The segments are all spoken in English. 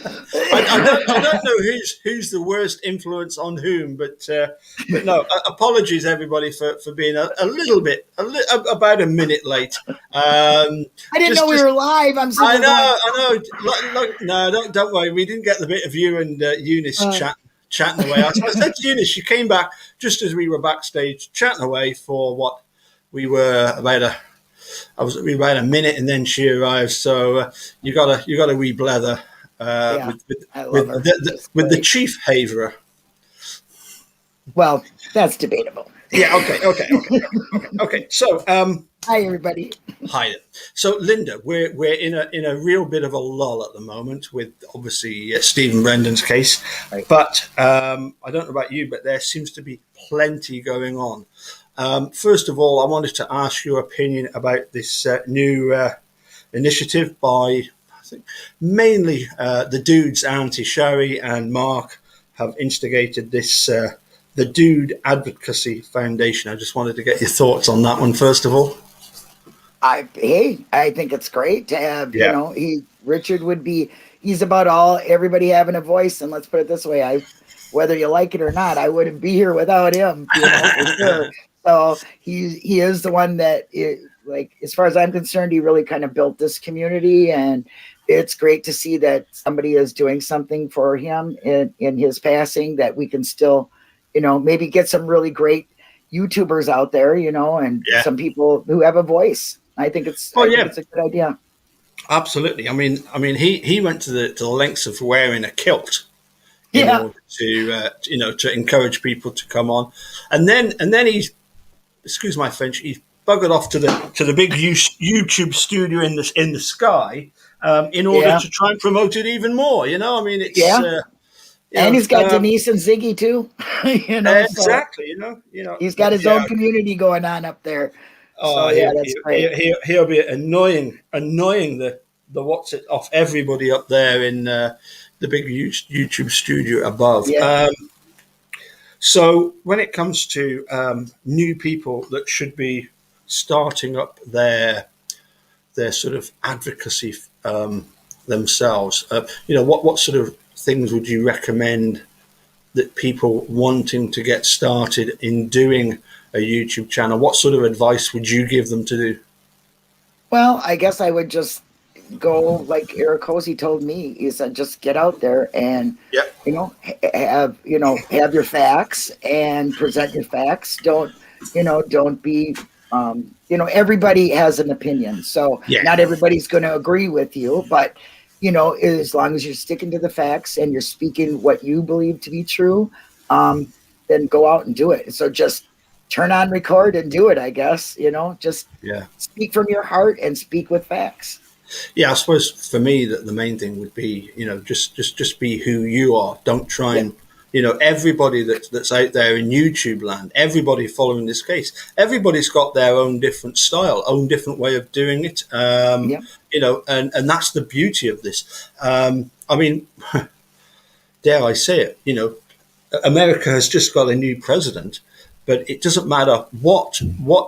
I don't know who's the worst influence on whom, but no, apologies everybody for being a little bit about a minute late. I didn't know we Just were live. I'm I sitting there know, going, I know. No, don't worry. We didn't get the bit of you and Eunice chatting away. I said to Eunice, she came back just as we were backstage chatting away for what we were about a. We were about a minute, and then she arrived. So you got a wee blether yeah, with with I love with her. the chief haverer. Well, that's debatable. Yeah. Okay. So Hi, everybody. Hi. So, Linda, we're in a real bit of a lull at the moment with obviously Stephen Brendan's case, Right. but I don't know about you, but there seems to be plenty going on. First of all, I wanted to ask your opinion about this new initiative by, I think, mainly the dudes, Auntie Sherry and Mark, have instigated this. The Dude Advocacy Foundation. I just wanted to get your thoughts on that one first of all. I think it's great to have, Yeah. Richard would be, he's about everybody having a voice. And let's put it this way, whether you like it or not, I wouldn't be here without him, for sure. So he is the one that, like, as far as I'm concerned, he really kind of built this community, and it's great to see that somebody is doing something for him in his passing, that we can still, maybe get some really great YouTubers out there, and some people who have a voice. I think it's a good idea. Absolutely. I mean, he went to the lengths of wearing a kilt in order to encourage people to come on, and then he's, excuse my French, he's buggered off to the big YouTube studio in the sky in order to try and promote it even more. I mean, it's and he's got Denise and Ziggy too. Exactly. He's got his own community going on up there. Oh, so, that's great. He'll be annoying the what's it off everybody up there in the big YouTube studio above. Yeah. So when it comes to new people that should be starting up their sort of advocacy themselves, what sort of things would you recommend that people wanting to get started in doing a YouTube channel? What sort of advice would you give them to do? Well, I guess I would just go like Eric Hosey told me. He said, just get out there and have your facts and present your facts. Don't be everybody has an opinion, so not everybody's going to agree with you, but as long as you're sticking to the facts and you're speaking what you believe to be true, then go out and do it. So just turn on record and do it, I guess, just speak from your heart and speak with facts. Yeah, I suppose for me that the main thing would be, just be who you are. Don't try and, everybody that's out there in YouTube land, everybody following this case, everybody's got their own different style, own different way of doing it. And that's the beauty of this. I mean, dare I say it, America has just got a new president, but it doesn't matter what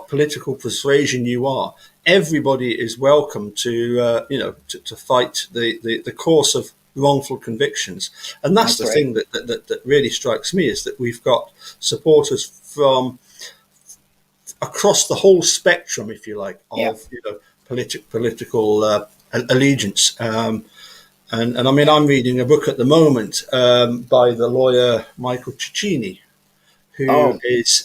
political persuasion you are. Everybody is welcome to to fight the course of wrongful convictions, and that's the thing that really strikes me, is that we've got supporters from across the whole spectrum, if you like, of political allegiance. And I mean, I'm reading a book at the moment by the lawyer Michael Ciccini, who is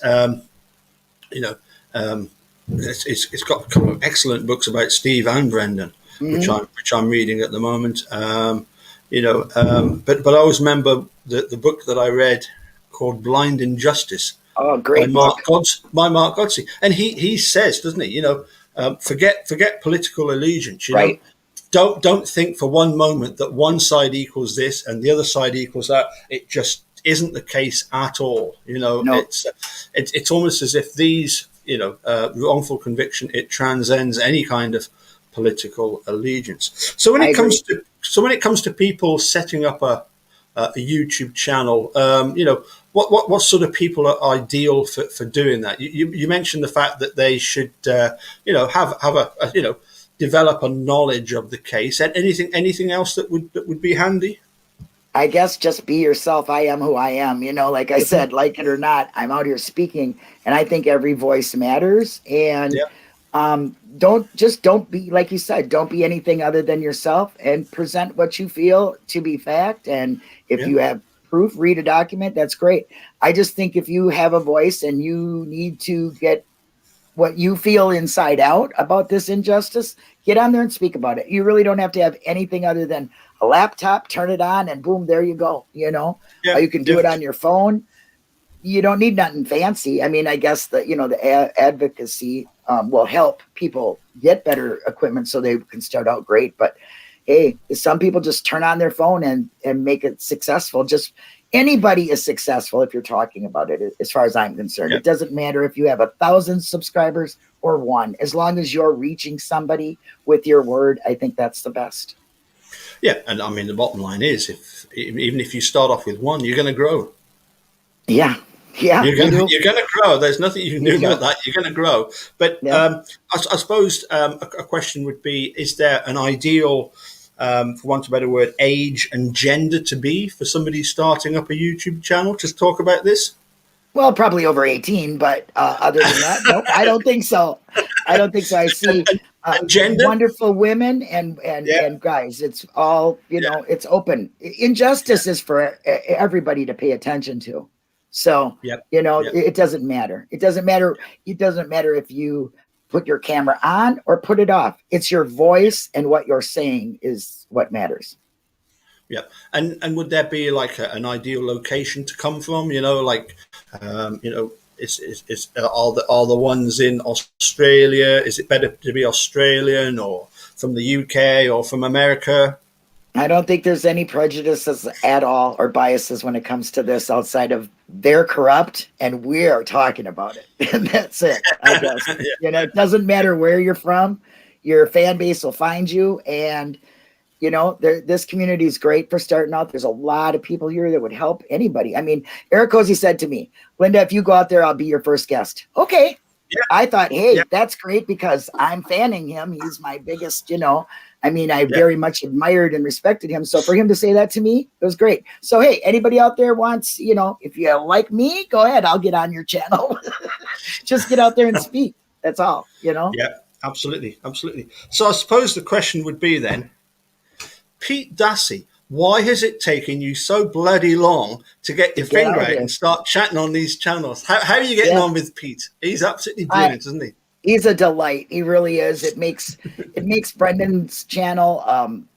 it's got a couple of excellent books about Steve and Brendan, which I'm reading at the moment. But I always remember the book that I read called Blind Injustice. Oh, great book. By Mark Godsey. And he says, doesn't he, forget political allegiance, right. Don't think for one moment that one side equals this and the other side equals that. It just isn't the case at all. It's almost as if these, wrongful conviction, it transcends any kind of political allegiance. So when it comes to people setting up a YouTube channel, what sort of people are ideal for doing that? You mentioned the fact that they should have develop a knowledge of the case. And anything else that would be handy? I guess just be yourself. I am who I am. Like I said, like it or not, I'm out here speaking, and I think every voice matters. And Yeah, don't be, like you said, don't be anything other than yourself, and present what you feel to be fact. And if yeah, you have proof, read a document. That's great. I just think if you have a voice and you need to get what you feel inside out about this injustice, get on there and speak about it. You really don't have to have anything other than a laptop, turn it on, and boom, there you go. yeah, You can do yeah, it on your phone. You don't need nothing fancy. I mean, I guess that, the advocacy will help people get better equipment so they can start out great. But hey, some people just turn on their phone and make it successful. Just anybody is successful if you're talking about it, as far as I'm concerned. yeah. It doesn't matter if you have 1,000 subscribers or one, as long as you're reaching somebody with your word. I think that's the best. Yeah, and I mean the bottom line is, if even if you start off with one, you're going to grow. Yeah. Yeah, You're you going to, do. you're going to grow. There's nothing you can do Yeah. about that. You're going to grow. But Yeah. I suppose a question would be: is there an ideal, for want of a better word, age and gender to be for somebody starting up a YouTube channel to talk about this? Well, probably over 18, but other than that, nope, I don't think so. I don't think so. I see And gender? wonderful women Yeah, and guys. It's all, yeah, it's open. Injustice yeah, is for everybody to pay attention to. So, yeah, yeah, it doesn't matter. It doesn't matter. It doesn't matter if you put your camera on or put it off. It's your voice and what you're saying is what matters. yeah. And would there be like an ideal location to come from? Like are the ones in Australia? Is it better to be Australian or from the UK or from America? I don't think there's any prejudices at all or biases when it comes to this outside of they're corrupt and we're talking about it. And that's it, I guess. It doesn't matter where you're from, your fan base will find you. And, this community is great for starting out. There's a lot of people here that would help anybody. I mean, Eric Cozy said to me, Linda, if you go out there, I'll be your first guest. Okay. Yeah, I thought, yeah, hey, that's great because I'm fanning him. He's my biggest, I mean, I yeah, very much admired and respected him. So for him to say that to me, it was great. So, hey, anybody out there wants, if you like me, go ahead. I'll get on your channel. Just get out there and speak. That's all. yeah. Absolutely, absolutely. So I suppose the question would be then, Pete Dassey, why has it taken you so bloody long to get To your get finger out out there. and start chatting on these channels? How are you getting Yeah. on with Pete? He's absolutely I, brilliant, isn't he? he's a delight. He really is. It makes Brendan's channel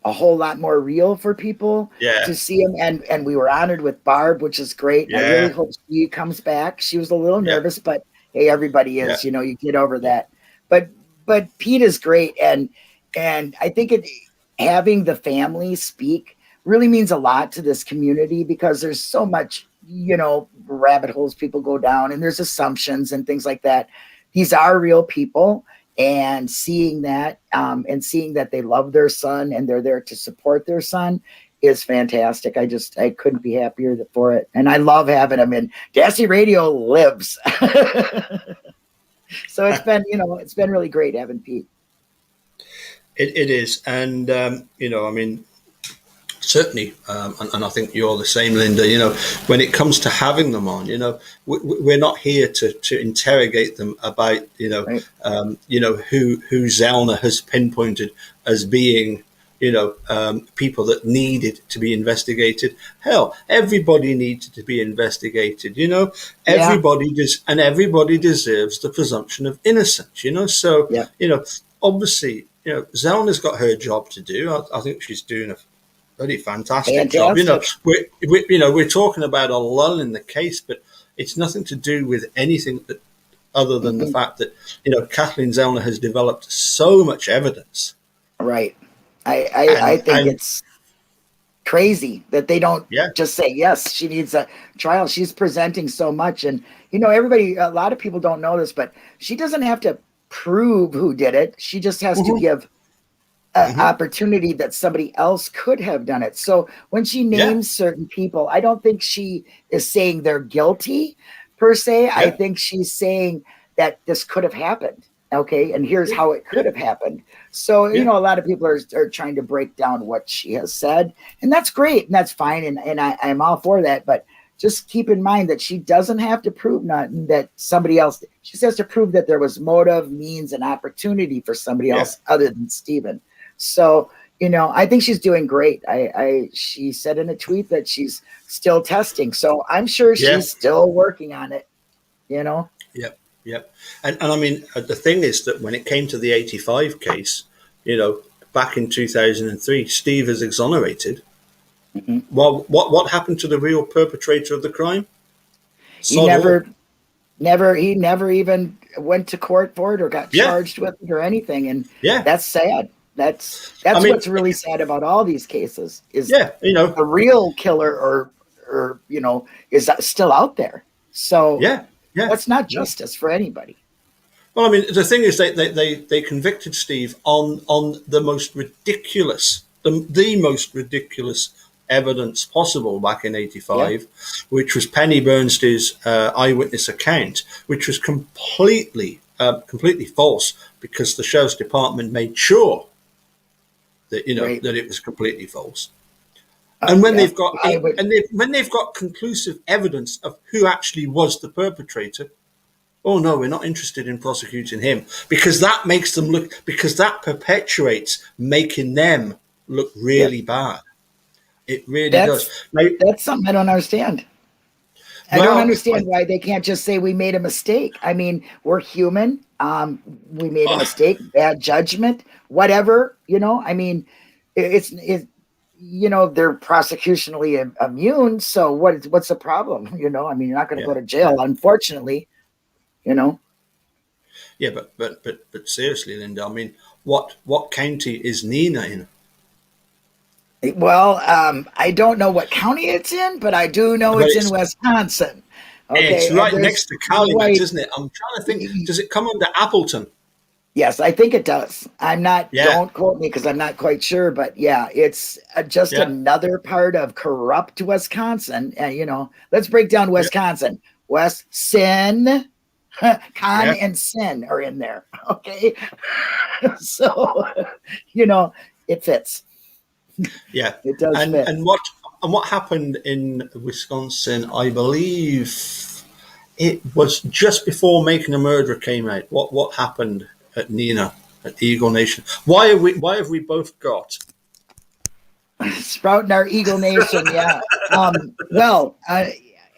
a whole lot more real for people Yeah, to see him. And we were honored with Barb, which is great. And I really yeah, hope she comes back. She was a little yeah, nervous, but hey, everybody yeah, is. You get over yeah, that. But Pete is great, and I think having the family speak really means a lot to this community because there's so much rabbit holes people go down, and there's assumptions and things like that. These are real people, and seeing that they love their son and they're there to support their son is fantastic. I couldn't be happier for it, and I love having him. And Dassey Radio lives. So it's been really great having Pete. it is. And, I mean, certainly, and I think you're the same, Linda. When it comes to having them on, we're not here to interrogate them about, Right. who Zellner has pinpointed as being, people that needed to be investigated. Hell, everybody needed to be investigated. Yeah. Everybody does, and everybody deserves the presumption of innocence. So, Yeah. obviously, Zellner's got her job to do. I think she's doing a really fantastic job. Fantastic. We're talking about a lull in the case, but it's nothing to do with anything other than the Mhm. fact that Kathleen Zellner has developed so much evidence, Right. I and think it's crazy that they don't yeah, just say yes, she needs a trial. She's presenting so much, and a lot of people don't know this, but she doesn't have to prove who did it. She just has to hmm give an hmm opportunity that somebody else could have done it. So when she yeah, names certain people, I don't think she is saying they're guilty per se. I yeah, think she's saying that this could have happened. Okay, and here's how it could have happened. So, a lot of people are trying to break down what she has said, and that's great, and that's fine, and I'm all for that. But just keep in mind that she doesn't have to prove nothing that somebody else. She just has to prove that there was motive, means, and opportunity for somebody else other than Stephen. So, I think she's doing great. She said in a tweet that she's still testing, so I'm sure she's still working on it. Yep. Yep. And I mean, the thing is that when it came to the 85 case, back in 2003, Steve is exonerated. Mm-hmm. Well, what happened to the real perpetrator of the crime? He never even went to court for it or got charged with it or anything. And that's sad. That's what's really sad about all these cases is the real killer or is still out there. So that's not justice for anybody. Well, I mean, the thing is they convicted Steve on the most ridiculous, the most ridiculous evidence possible back in 85, which was Penny Bernstein's eyewitness account, which was completely false because the sheriff's department made sure that that it was completely false. And when they've got when they've got conclusive evidence of who actually was the perpetrator, oh no, we're not interested in prosecuting him because that makes them look, because that perpetuates making them look really bad. It really does. Now, that's something I don't understand. I don't understand why they can't just say we made a mistake. I mean, we're human. We made a mistake, bad judgment, whatever. I mean, it's they're prosecutionally immune. So what's the problem? I mean, you're not going to go to jail, unfortunately. Yeah, but seriously, Linda. I mean, what county is Nina in? Well, I don't know what county it's in, but I do know it's in Wisconsin. Okay, it's right next to Calumet, isn't it? I'm trying to think. Does it come under Appleton? Yes, I think it does. I'm not. Don't quote me because I'm not quite sure, but it's just another part of corrupt Wisconsin. And let's break down Wisconsin. Sin, con, and sin are in there. Okay, so it fits. Yeah, it does fit. And what happened in Wisconsin? I believe it was just before Making a Murderer came out. What happened at Nina at Eagle Nation? Why have we both got sprouting our Eagle Nation? Yeah.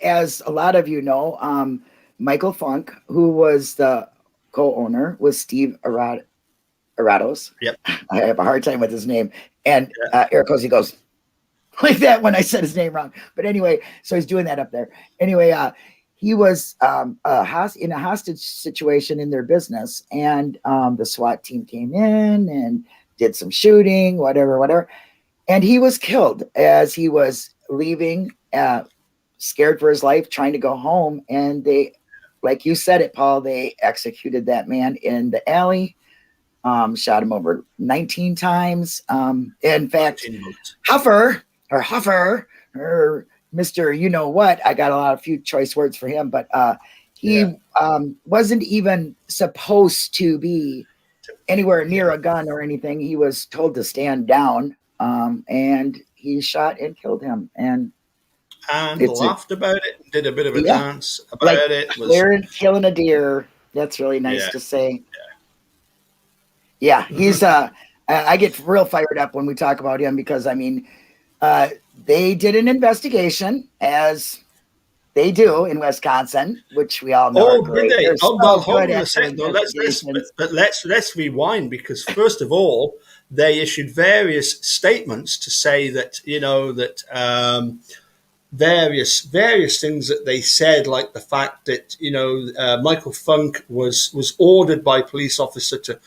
As a lot of you know, Michael Funk, who was the co-owner, was Steve Arados. Yep. I have a hard time with his name. And Eric Cozy goes like that when I said his name wrong. But anyway, so he's doing that up there. Anyway, he was in a hostage situation in their business. And the SWAT team came in and did some shooting, whatever. And he was killed as he was leaving, scared for his life, trying to go home. And they, like you said it, Paul, they executed that man in the alley. Shot him over 19 times. In fact, Huffer, or Mr. You know what? I got a few choice words for him, but he wasn't even supposed to be anywhere near a gun or anything. He was told to stand down, and he shot and killed him. And laughed about it, did a bit of a dance about it. Killing a deer. That's really nice to say. Yeah, he's I get real fired up when we talk about him because I mean, they did an investigation as they do in Wisconsin, which we all know. Oh, did they? Hold on a second. Let's rewind because first of all, they issued various statements to say that various things that they said, like the fact that Michael Funk was ordered by a police officer to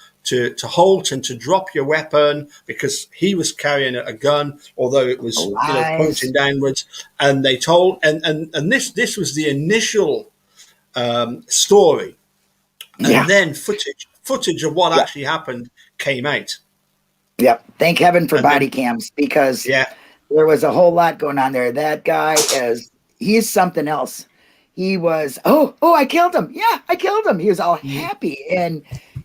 halt and to drop your weapon because he was carrying a gun, although it was pointing downwards. And they told, and this was the initial story, and then footage of what actually happened came out. Yep, thank heaven for body cams because there was a whole lot going on there. That guy he's something else. He was I killed him. Yeah, I killed him. He was all happy and.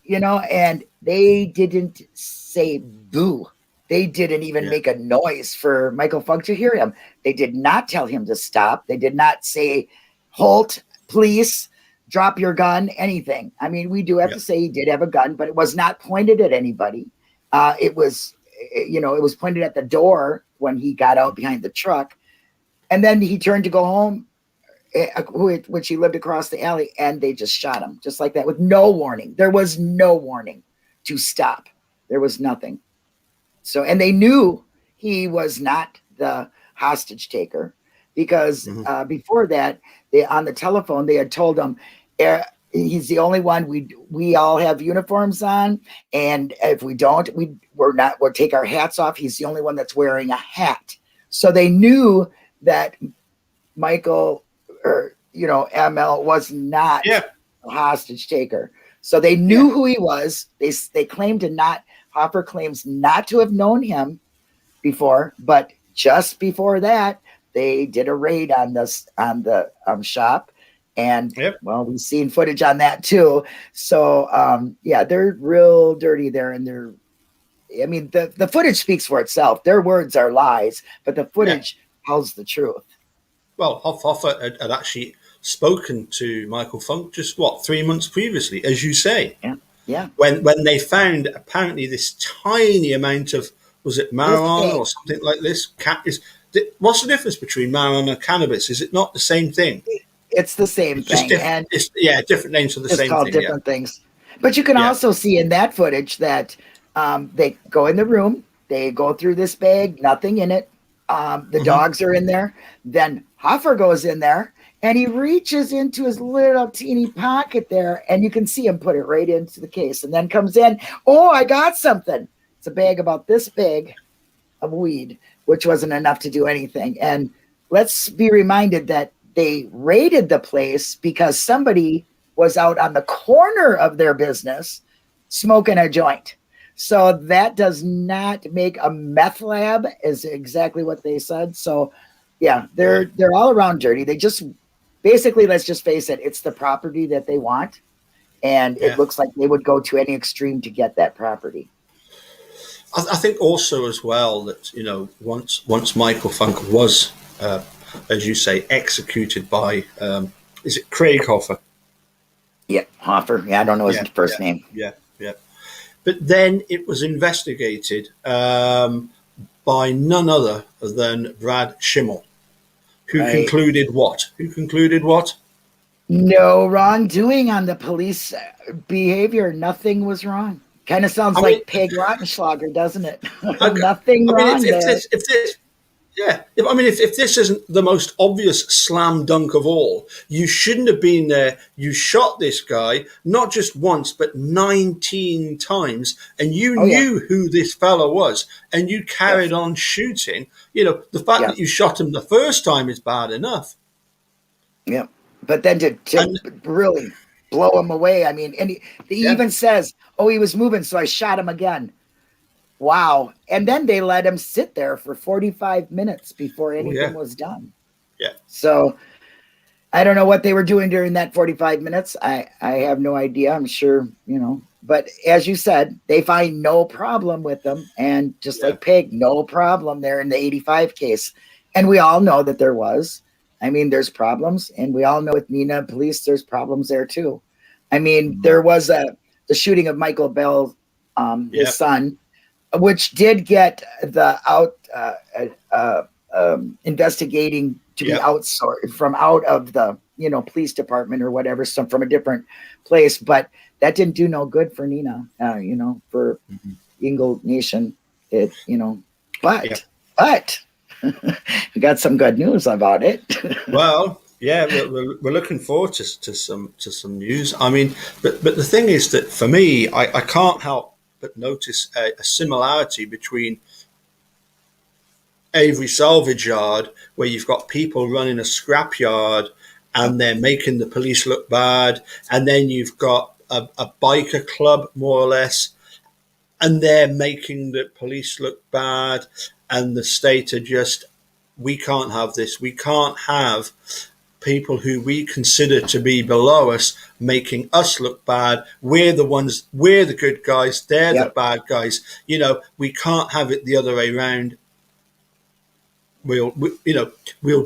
and they didn't say boo. They didn't even Yeah. make a noise for Michael Funk to hear him. They did not tell him to stop. They did not say, halt, please, drop your gun, anything. I mean, we do have Yeah. to say he did have a gun, but it was not pointed at anybody. It was pointed at the door when he got out behind the truck. And then he turned to go home, which he lived across the alley, and they just shot him just like that with no warning. There was no warning to stop. There was nothing. So, and they knew he was not the hostage taker because before that, on the telephone, they had told him he's the only one. We all have uniforms on, and if we don't, we'll take our hats off. He's the only one that's wearing a hat. So they knew that Michael or ML was not a hostage taker. So they knew who he was. They claimed to not. Hoffer claims not to have known him before, but just before that, they did a raid on the shop, and well, we've seen footage on that too. So they're real dirty there, and the footage speaks for itself. Their words are lies, but the footage tells the truth. Well, Hoffer had actually spoken to Michael Funk just 3 months previously, as you say. Yeah. When they found apparently this tiny amount of, was it marijuana or something like this? What's the difference between marijuana and cannabis? Is it not the same thing? It's the same thing. Different names for the same called thing. Different things. But you can also see in that footage that they go in the room, they go through this bag, nothing in it. The dogs are in there. Then Hoffer goes in there and he reaches into his little teeny pocket there, and you can see him put it right into the case, and then comes in. Oh, I got something. It's a bag about this big of weed, which wasn't enough to do anything. And let's be reminded that they raided the place because somebody was out on the corner of their business smoking a joint. So that does not make a meth lab, is exactly what they said. So they're all around dirty. They just basically, let's just face it, it's the property that they want. And it looks like they would go to any extreme to get that property. I think also as well that, once Michael Funk was, as you say, executed by, is it Craig Hoffer? Yeah, Hoffer. Yeah, I don't know his first name. Yeah. But then it was investigated by none other than Brad Schimmel, who concluded what? No wrongdoing on the police behavior. Nothing was wrong. Kind of sounds like Peg Rottenschlager, doesn't it? Nothing wrong there. If this isn't the most obvious slam dunk of all, you shouldn't have been there. You shot this guy not just once, but 19 times, and you knew who this fellow was, and you carried on shooting. The fact that you shot him the first time is bad enough. Yeah, but then to really blow him away. I mean, and he even says, "Oh, he was moving, so I shot him again." Wow. And then they let him sit there for 45 minutes before anything was done. Yeah. So I don't know what they were doing during that 45 minutes. I have no idea. I'm sure, but as you said, they find no problem with them. And just like Peg, no problem there in the 85 case. And we all know that there was. I mean, there's problems. And we all know with Neenah police, there's problems there too. I mean, there was the shooting of Michael Bell, his son, which did get the investigating to be outsourced from out of the police department or whatever, some from a different place, but that didn't do no good for Neenah, for Ingle Nation. But we got some good news about it. Well, we're looking forward to some news. I mean, but the thing is that for me, I can't help but notice a similarity between Avery Salvage Yard, where you've got people running a scrap yard and they're making the police look bad, and then you've got a biker club, more or less, and they're making the police look bad, and the state are just, we can't have this. We can't have people who we consider to be below us, making us look bad. We're the good guys. They're the bad guys. We can't have it the other way around. We'll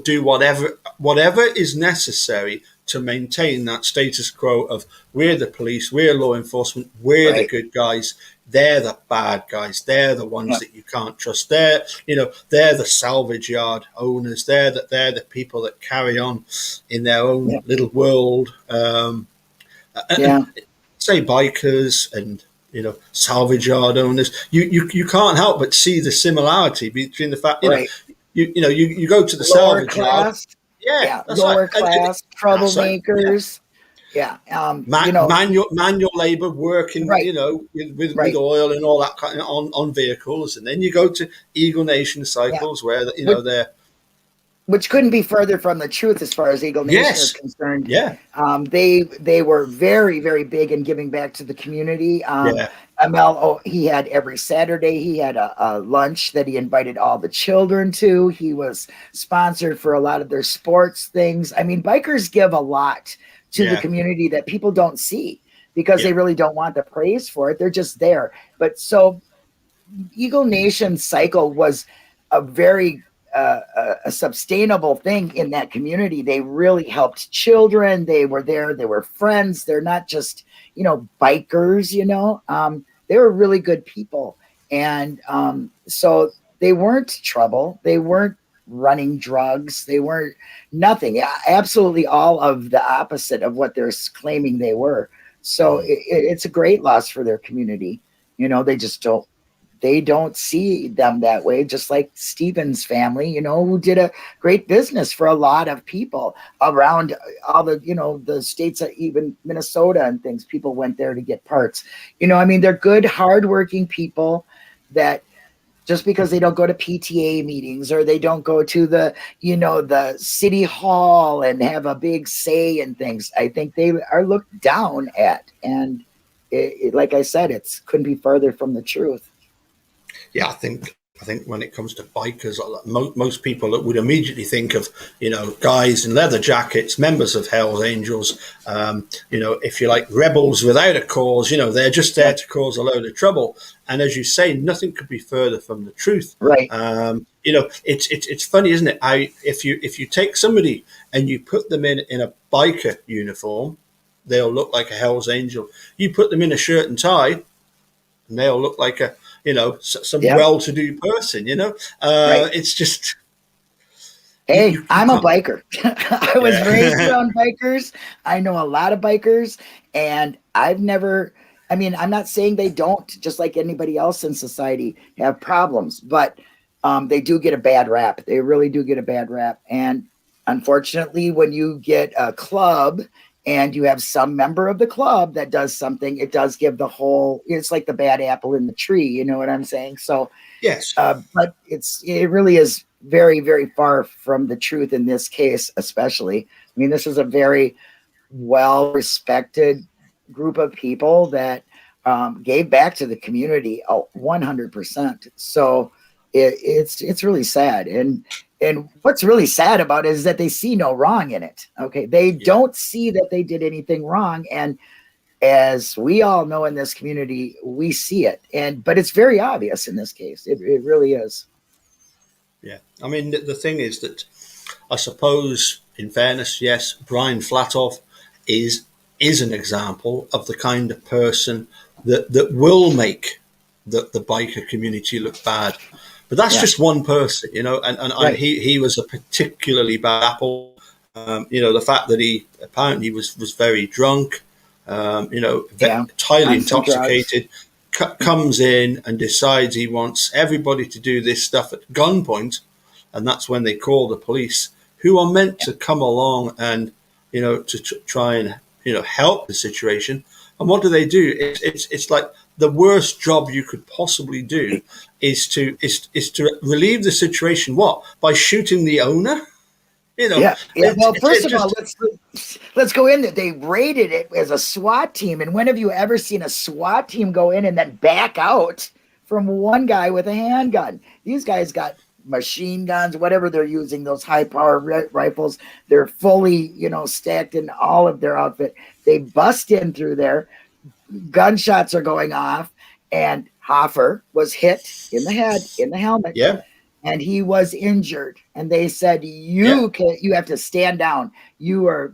do whatever is necessary to maintain that status quo of we're the police, we're law enforcement, we're the good guys. They're the bad guys. They're the ones that you can't trust. They're the salvage yard owners. They're the people that carry on in their own little world. Say bikers and salvage yard owners. You can't help but see the similarity between the fact you go to the lower salvage class, yard. lower class troublemakers. Manual labor working, with oil and all that kind of on vehicles, and then you go to Eagle Nation cycles where they're, which couldn't be further from the truth as far as Eagle Nation is concerned. They were very, very big in giving back to the community. ML, he had every Saturday, he had a lunch that he invited all the children to. He was sponsored for a lot of their sports things. I mean, bikers give a lot to the community that people don't see because they really don't want the praise for it. They're just there. But so Eagle Nation cycle was a very a sustainable thing in that community. They really helped children. They were there. They were friends. They're not just, bikers, they were really good people. And so they weren't trouble. They weren't running drugs. They weren't nothing. Absolutely all of the opposite of what they're claiming they were. So it's a great loss for their community. They don't see them that way, just like Stephen's family, who did a great business for a lot of people around all the states, even Minnesota and things. People went there to get parts. They're good, hardworking people that just because they don't go to PTA meetings or they don't go to the city hall and have a big say in things, I think they are looked down at. And like I said, it couldn't be further from the truth. Yeah, I think when it comes to bikers, most people that would immediately think of, guys in leather jackets, members of Hell's Angels, if you like, rebels without a cause, they're just there to cause a load of trouble. And as you say, nothing could be further from the truth. Right. It's funny, isn't it? If you take somebody and you put them in a biker uniform, they'll look like a Hell's Angel. You put them in a shirt and tie, and they'll look like some well-to-do person, It's just... Hey, I'm a biker. I was raised around bikers. I know a lot of bikers, and I'm not saying they don't, just like anybody else in society, have problems, but they do get a bad rap. They really do get a bad rap. And unfortunately, when you get a club and you have some member of the club that does something, it does give it's like the bad apple in the tree. You know what I'm saying? So, yes, but it really is very, very far from the truth in this case, especially. This is a very well-respected group of people that gave back to the community 100%. So it's really sad. And what's really sad about it is that they see no wrong in it. Okay. They don't see that they did anything wrong. And as we all know in this community, we see it. But it's very obvious in this case. It really is. Yeah. The thing is that I suppose, in fairness, yes, Brian Flatoff is an example of the kind of person that will make the biker community look bad. But that's just one person, and he was a particularly bad apple. The fact that he apparently was very drunk, highly intoxicated, comes in and decides he wants everybody to do this stuff at gunpoint. And that's when they call the police, who are meant to come along and, to try and, help the situation. And what do? It's like the worst job you could possibly do is to relieve the situation. What? By shooting the owner? Well, first of all, let's go in there. They raided it as a SWAT team. And when have you ever seen a SWAT team go in and then back out from one guy with a handgun? These guys got machine guns, whatever they're using, those high power rifles. They're fully, stacked in all of their outfit. They bust in through there. Gunshots are going off, and Hoffer was hit in the head, in the helmet. Yeah. And he was injured. And they said, you have to stand down. You're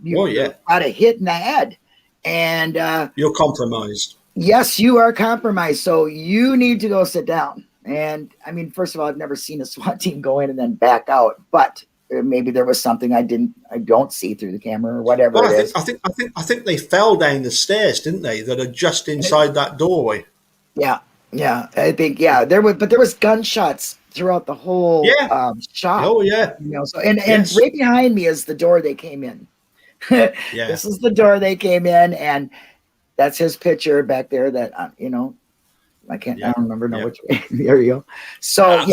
got a hit in the head. And you're compromised. Yes, you are compromised. So you need to go sit down. And I mean, first of all, I've never seen a SWAT team go in and then back out, but maybe there was something I don't see through the camera or whatever. Well, I think they fell down the stairs, didn't they? That are just inside that doorway. Yeah. I think there was gunshots throughout the whole shop. Oh yeah. So and right behind me is the door they came in. This is the door they came in, and that's his picture back there. That I don't remember which way. There you go. So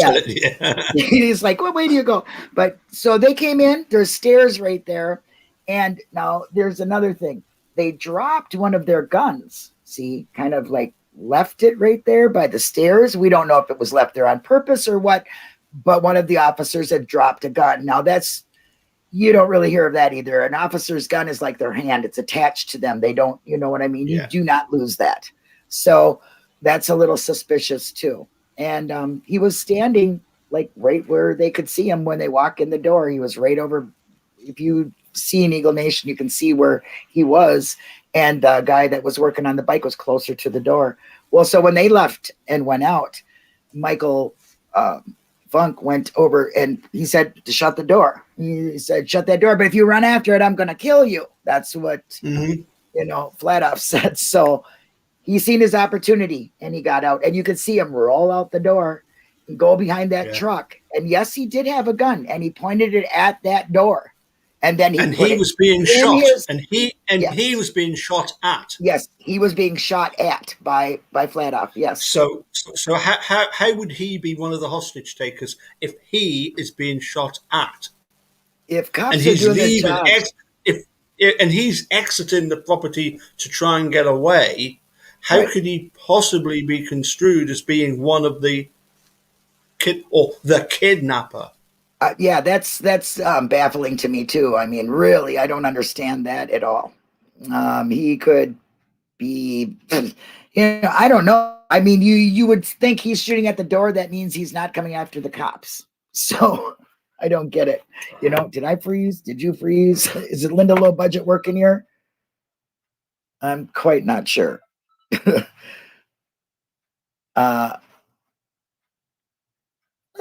he's like, what way do you go? But so they came in. There's stairs right there, and now there's another thing. They dropped one of their guns. See, kind of like left it right there by the stairs. We don't know if it was left there on purpose or what, but one of the officers had dropped a gun. Now you don't really hear of that either. An officer's gun is like their hand. It's attached to them. They don't, you know what I mean? You do not lose that. So that's a little suspicious too. And he was standing like right where they could see him when they walk in the door. He was right over. If you see in Eagle Nation, you can see where he was. And the guy that was working on the bike was closer to the door. Well, so when they left and went out, Michael Funk went over and he said to shut the door. He said, shut that door. But if you run after it, I'm going to kill you. That's what, Flat Off said. So he seen his opportunity and he got out. And you could see him roll out the door and go behind that truck. And yes, he did have a gun and he pointed it at that door. And then he was being shot, he was being shot at. Yes, he was being shot at by Flat Off. Yes. So how would he be one of the hostage takers if he is being shot at? If cops are doing their job, and he's exiting the property to try and get away, how could he possibly be construed as being one of the kidnapper? That's baffling to me too. I mean, really, I don't understand that at all. He could be, I don't know. I mean, you would think he's shooting at the door. That means he's not coming after the cops. So I don't get it. Did I freeze? Did you freeze? Is it Linda Low budget working here? I'm quite not sure.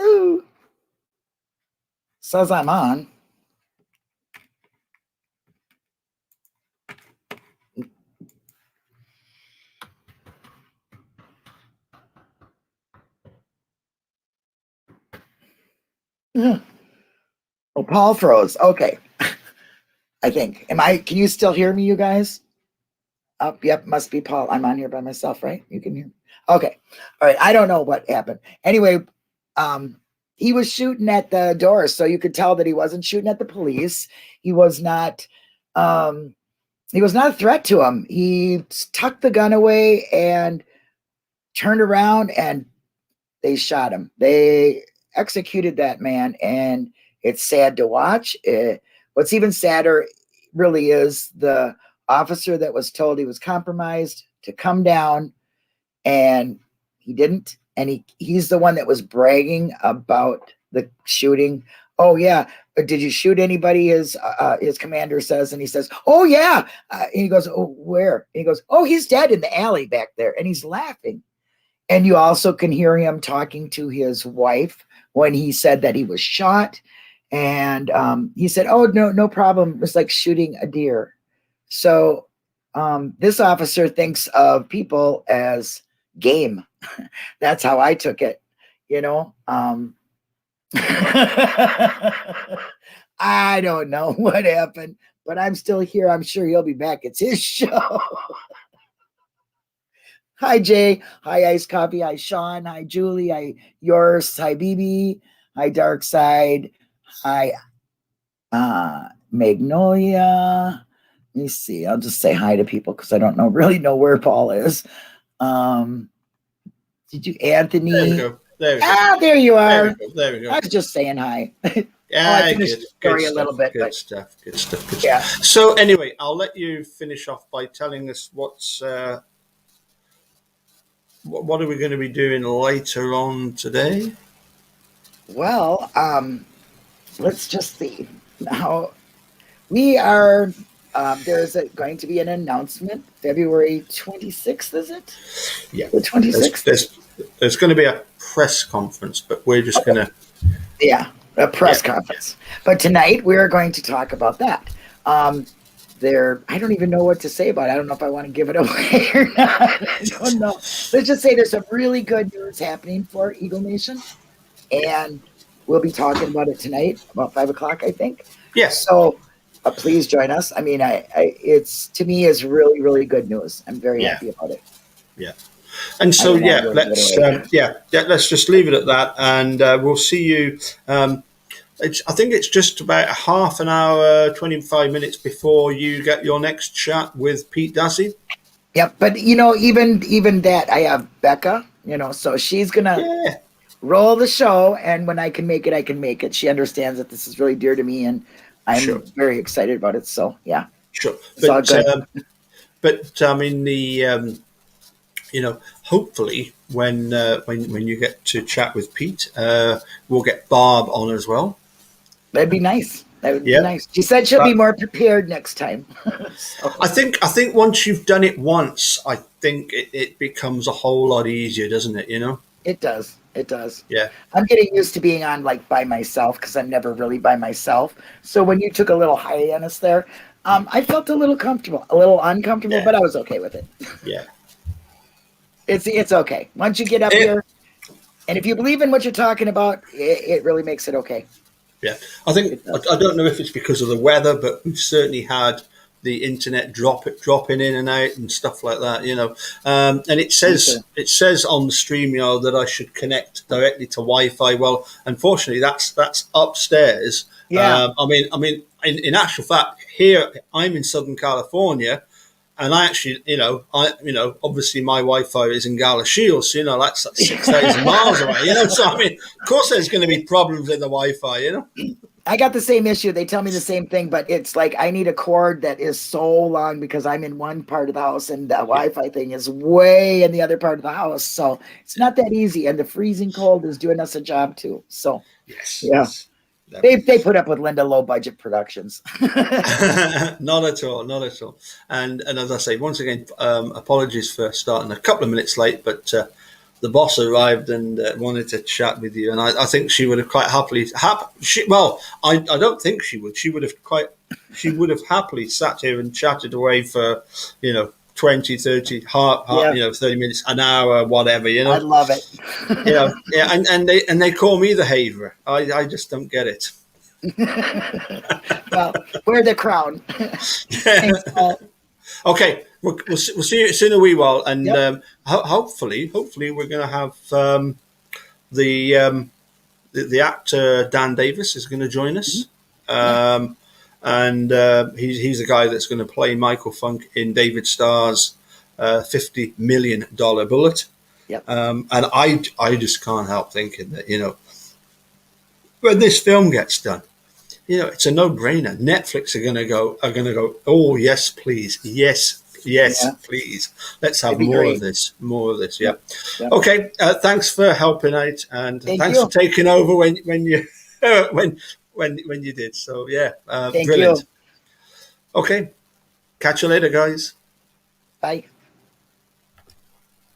Ooh. Says I'm on. Oh, Paul froze. Okay. I think. Can you still hear me, you guys? Yep, must be Paul. I'm on here by myself, right? You can hear me. Okay. All right. I don't know what happened. Anyway, he was shooting at the door, so you could tell that he wasn't shooting at the police. He was not a threat to him. He tucked the gun away and turned around and they shot him. They executed that man, and it's sad to watch. What's even sadder really is the officer that was told he was compromised to come down, and he didn't. And he's the one that was bragging about the shooting. Oh yeah, did you shoot anybody? His commander says, and he says, oh yeah. And he goes, oh, where? And he goes, oh, he's dead in the alley back there. And he's laughing. And you also can hear him talking to his wife when he said that he was shot. And he said, oh, no problem. It's like shooting a deer. So this officer thinks of people as game. That's how I took it, I don't know what happened, but I'm still here. I'm sure he'll be back. It's his show. Hi, Jay. Hi, Ice Coffee. Hi, Sean. Hi, Julie. Hi, yours. Hi, BB. Hi, Dark Side. Hi, Magnolia. Let me see. I'll just say hi to people because I don't really know where Paul is. Did you, Anthony? There we go. There you are. There we go. I was just saying hi. Yeah, I finished the story a little bit. Good stuff. Yeah. So anyway, I'll let you finish off by telling us what are we going to be doing later on today? Well, let's just see. Now, we are, there's going to be an announcement February 26th, is it? Yeah. The 26th? There's going to be a press conference, but we're just going to... Yeah, a press conference. But tonight, we're going to talk about that. I don't even know what to say about it. I don't know if I want to give it away or not. I don't know. Let's just say there's some really good news happening for Eagle Nation. And we'll be talking about it tonight, about 5 o'clock, I think. Yes. So please join us. I mean, it's to me is really, really good news. I'm very happy about it. Yeah. And so let's just leave it at that, and we'll see you. I think it's just about half an hour, 25 minutes before you get your next chat with Pete Dassey. Yep, but even that, I have Becca. So she's gonna roll the show, and when I can make it, I can make it. She understands that this is really dear to me, and I'm very excited about it. So yeah, sure. But I mean the. Hopefully when you get to chat with Pete, we'll get Barb on as well. That'd be nice. That would be nice. She said she'll be more prepared next time. So. I think once you've done it once, I think it becomes a whole lot easier, doesn't it? It does. It does. Yeah. I'm getting used to being on by myself because I'm never really by myself. So when you took a little hiatus there, I felt a little uncomfortable, but I was okay with it. Yeah. It's okay. Once you get up here, and if you believe in what you're talking about, it really makes it okay. Yeah. I think, I don't know if it's because of the weather, but we've certainly had the internet dropping in and out and stuff like that, and it says on the StreamYard that I should connect directly to Wi-Fi. Well, unfortunately, that's upstairs. Yeah. I mean, in actual fact, here I'm in Southern California. And I actually, obviously my Wi-Fi is in Galashiels, so, that's 6,000 miles away, So, I mean, of course there's going to be problems with the Wi-Fi, I got the same issue. They tell me the same thing, but it's like I need a cord that is so long because I'm in one part of the house and the Wi-Fi thing is way in the other part of the house. So it's not that easy. And the freezing cold is doing us a job too. So, yes. They put up with Linda low budget productions. Not at all. And as I say, once again, apologies for starting a couple of minutes late, but the boss arrived and wanted to chat with you, and I think she would have quite happily. I don't think she would. She would have happily sat here and chatted away for 20, 30, 30 minutes, an hour, whatever, I love it. And they call me the haverer. I just don't get it. Well, wear the crown. Thanks, Paul. Okay, we'll see you in a wee while, and hopefully we're going to have the actor Dan Davis is going to join us. And he's the guy that's going to play Michael Funk in David Starr's $50 million bullet. Yep. And I just can't help thinking that, when this film gets done, it's a no-brainer. Netflix are going to go, oh, yes, please. Yes, please. Let's have more of this. Yeah. Yep. Okay. Thanks for helping out, and thanks for taking over when you when you did. So Thank brilliant. you. Okay. Catch you later, guys. Bye.